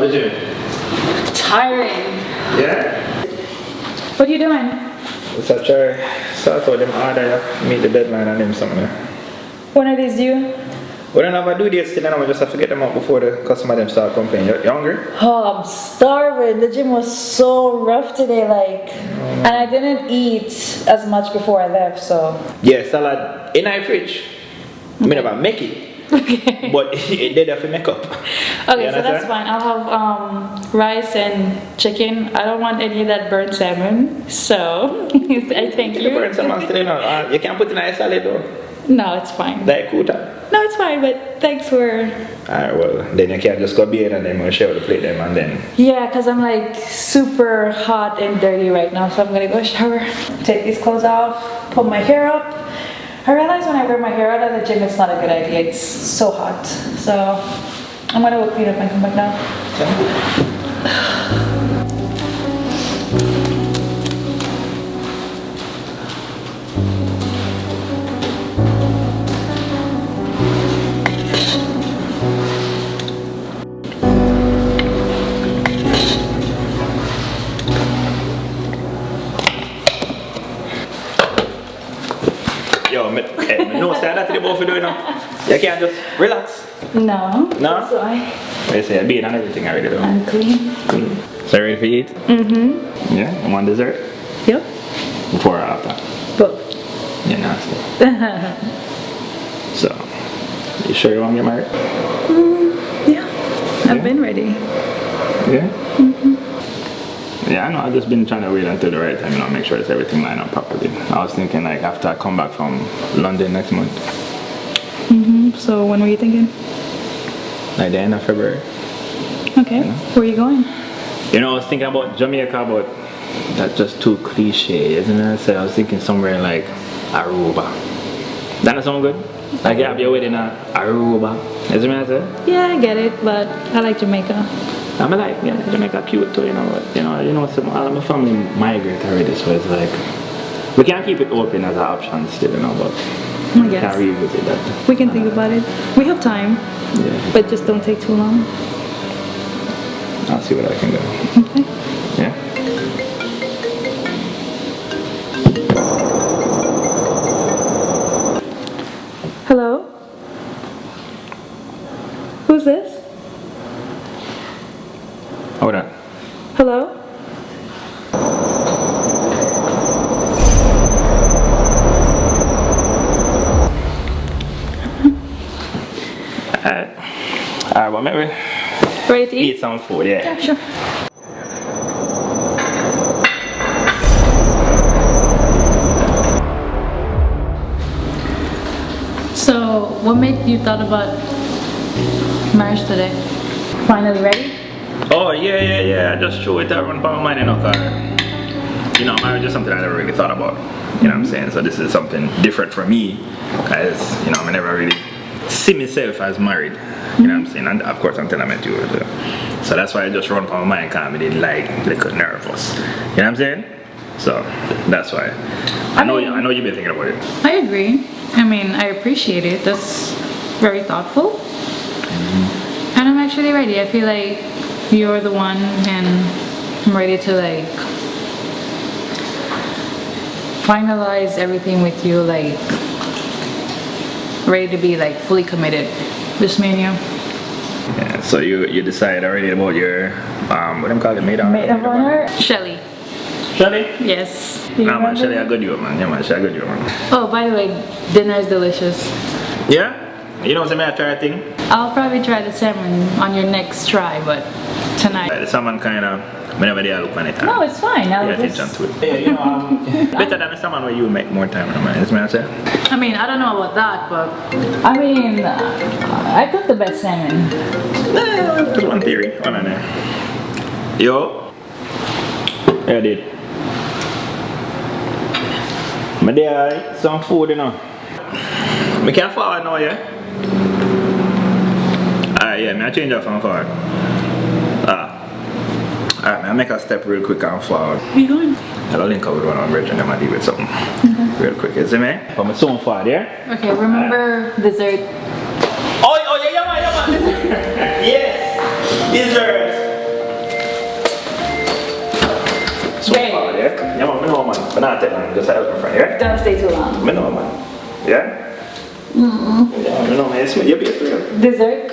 the gym? Tiring. Yeah? What are you doing? Let's try start out them order, meet the deadline and them something. When are these due? We don't have to do this till I just have to get them out before the customer them start complaining. You hungry? Oh, I'm starving. The gym was so rough today, like, and I didn't eat as much before I left, so. Yeah, salad in our fridge. I mean about make it. Okay. But it did have to make up. Okay, so that's fine. I'll have rice and chicken. I don't want any of that burnt salmon, so I thank you. Burnt salmon still not. You can't put it in a salad though. No, it's fine. Like kuta. No, it's fine, but thanks for... Alright, well, then you can just go beer and then we'll share the plate them and then... Yeah, because I'm like super hot and dirty right now, so I'm gonna go shower. Take these clothes off, put my hair up. I realize when I wear my hair out of the gym, it's not a good idea. It's so hot. So I'm gonna go clean up and come back now. Yo, me no say that to the both of you now. You can't just relax. No. No? That's why. They say I've been and everything already though. I'm clean. Clean. So ready for eat? Mm-hmm. Yeah? You want dessert? Yep. Before or after? Both. Yeah, nasty. So, you sure you want to get married? Yeah. I've been ready. Yeah? Yeah, I know. I've just been trying to wait until the right time, you know, make sure it's everything lined up properly. I was thinking like after I come back from London next month. So when were you thinking? Like the end of February. Okay. You know? Where are you going? You know, I was thinking about Jamaica, but that's just too cliche, isn't it? So I was thinking somewhere like Aruba. That sound good? Like you have your wedding at Aruba. Isn't it? Yeah, I get it, but I like Jamaica. I'm like, yeah, Jamaica cute too, you know, but some all of my family migrate already, so it's like we can keep it open as an option still, you know, but we can revisit that. We can think about it. We have time. Yeah. But just don't take too long. I'll see what I can do. Okay. Yeah. Hello? Who's this? Hold on. Hello? Alright, well maybe Ready to eat some food, yeah. Yeah, sure. So, what made you thought about marriage today? Finally ready? Oh yeah. I just threw it around my mind in a car. You know, marriage is something I never really thought about. You know what I'm saying? So this is something different for me, because you know I never really see myself as married. You know what I'm saying? And of course until I met you. So that's why I just run from my mind, because I didn't like little nervous. You know what I'm saying? So that's why. I know you've been thinking about it. I agree. I mean, I appreciate it. That's very thoughtful. And I'm actually ready. I feel like you're the one, and I'm ready to like finalize everything with you, like ready to be like fully committed. Just me and you. Yeah, so you decided already about your what do you call it? Maid of honor? Shelly. Shelly? Yes. Nah man, Shelly a good you man. Yeah man, Shelly a good you man. Oh, by the way, dinner is delicious. Yeah? You know what I try a thing? I'll probably try the salmon on your next try, but tonight. The salmon kinda whenever they look on it. No, it's fine. Pay attention to it. Yeah, you know, better than the salmon where you make more time on man. Is what I say? I mean, I don't know about that, but I mean, I cook the best salmon. Just one theory. One on there. Yo. Yeah, dude. My dear, some food, you know. I can't forward now, yeah? Alright, yeah, I change that from forward. Alright, I make a step real quick and forward. Where you going? I'll link up with one of my brethren and I'll deal with something. Real quick, you see me? From my soon forward, yeah? Okay, remember dessert. Oh, yeah, man, dessert. Yes, dessert. I'm not telling you, just help my friend, yeah? Don't stay too long. I know, man. Yeah? Yeah, I know, man. It's me. You'll be a real. Dessert?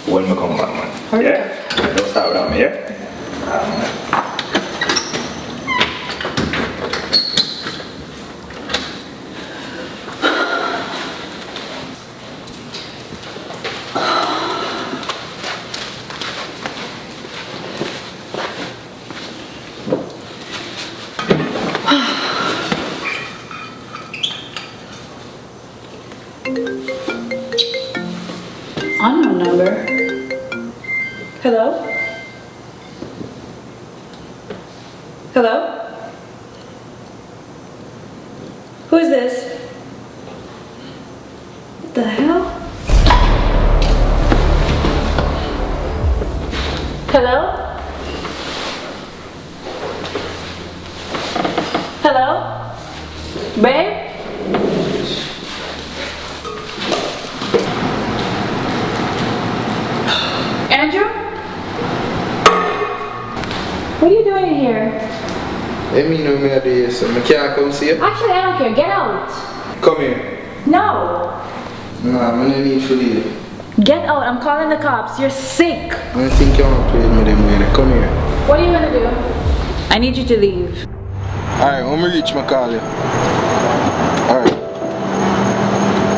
When we come back, man. Hurry Yeah? Don't start without me, yeah? Unknown number. Hello? Hello? Who is this? What the hell? Hello? Hello? Babe? Andrew? What are you doing in here? Let me know me at this. I can't come see you. Actually, I don't care. Get out. Come here. No. Nah, I don't need to leave. Get out. I'm calling the cops. You're sick. I don't think you want to play with me them way. Come here. What are you gonna do? I need you to leave. Alright, when we reach, I call you. Alright.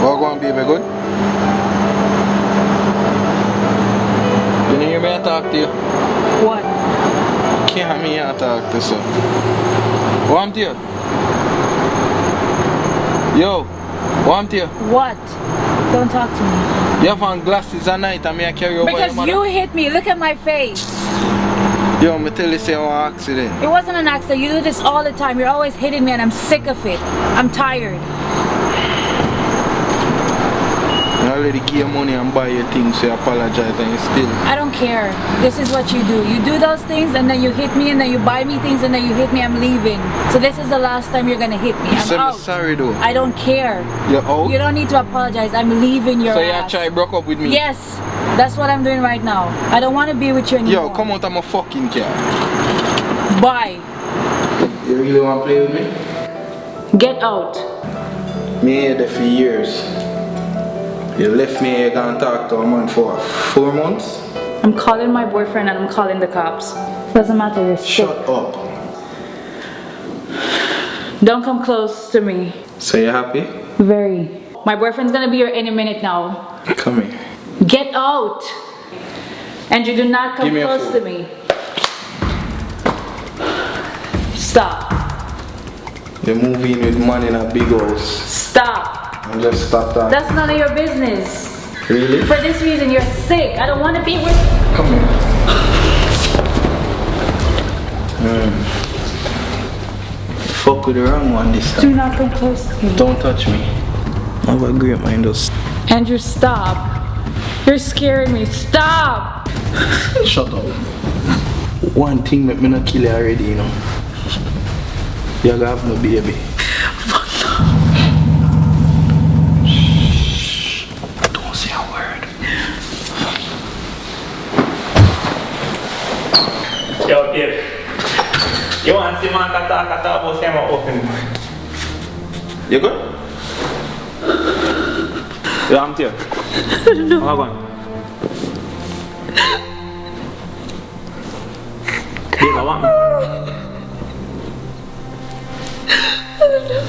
What going baby, good? You hear me talk to you? What? Can't hear me talk to you. What am to you? Yo, what am to you? What? Don't talk to me. You have on glasses at night and me I carry over Because your you mother? hit me. Look at my face. Yo, me tell you say it was an accident. It wasn't an accident. You do this all the time. You're always hitting me and I'm sick of it. I'm tired. I already give you money and buy you things, so you apologize and you still. I don't care. This is what you do. You do those things and then you hit me and then you buy me things and then you hit me. I'm leaving. So this is the last time you're gonna hit me. I'm So out. me sorry though. I don't care. You're out? You don't need to apologize. I'm leaving your So ass. you try broke up with me? Yes. That's what I'm doing right now. I don't want to be with you anymore. Yo, come out of my fucking car. Bye. You really want to play with me? Get out. Me here there for years. You left me here gonna talk to a man for 4 months? I'm calling my boyfriend and I'm calling the cops. Doesn't matter, you're sick. Shut up. Don't come close to me. So you happy? Very. My boyfriend's gonna be here any minute now. Come here. Get out! And you do not come Give me a close phone. to me. Stop. You're moving with man in a big house. Stop. And just stop that. That's none of your business. Really? For this reason, you're sick. I don't want to be with. Come here. Fuck with the wrong one this time. Do not come close to me. Don't touch me. I have a great mind. Just Andrew, stop. You're scaring me. Stop. shut up. One thing make me not kill you already, you know. You're gonna have no baby. Fuck no. Shh. Don't say a word. Yo, babe. You want to see my kata about saying I'm open? You good? Yeah, I'm here. No. How are you going? Babe, I want me. I don't know.